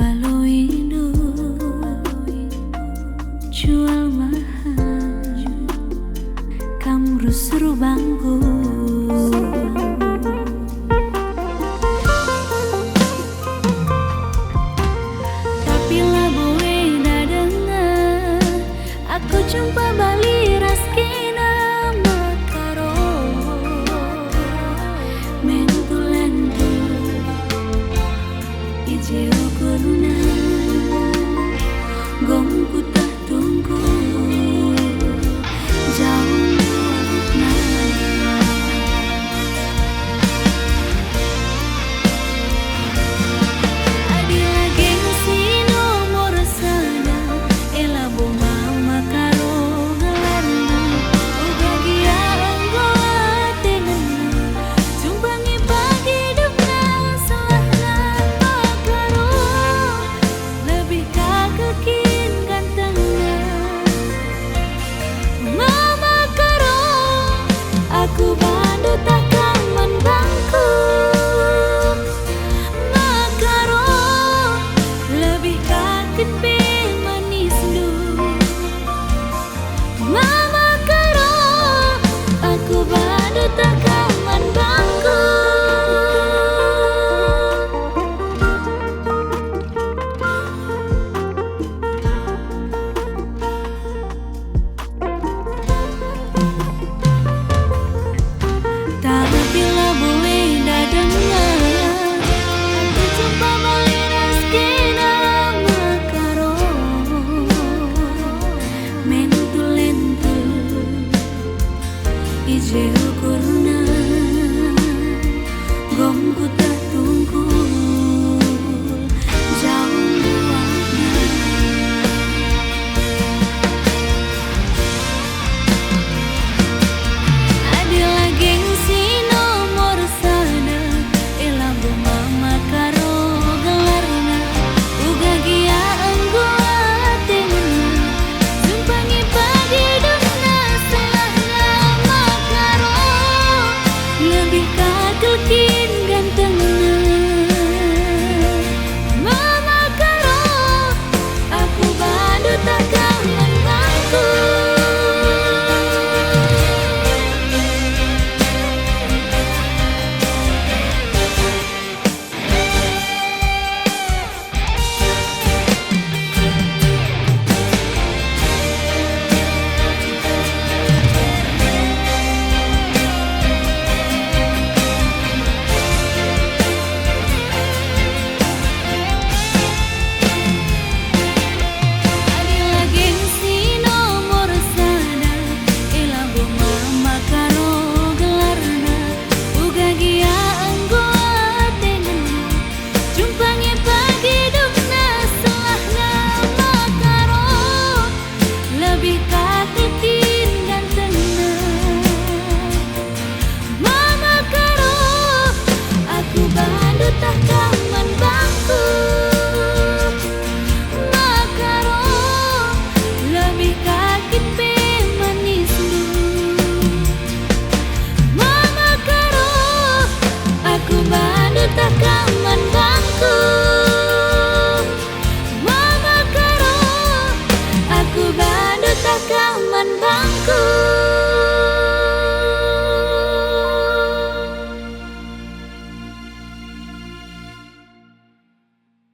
Walau indu jual mahal, kamu rusur bangku. Tapi lah boe dah dengar, aku jumpa bali raskina makaro mentulentu ije ukurna gongku tak tunggu jauh aku bandu takkan membangku makaro lebih kaget be manis lu mama karo aku bandu takkan membangku. Ije ukurna gongku tak tunggu jauh luarnya. Adalah gengsi nomor sana elah bunga makaro gelarna uga gia anggo atena jumpangi pagi dona selahna lebih kagelkin gantengnya mama karo aku bandu takkan membangku. Takkan membangku makaro lebih kaget be manis lu mama karo aku bandu takkan membangku mama karo aku bandu takkan membangku.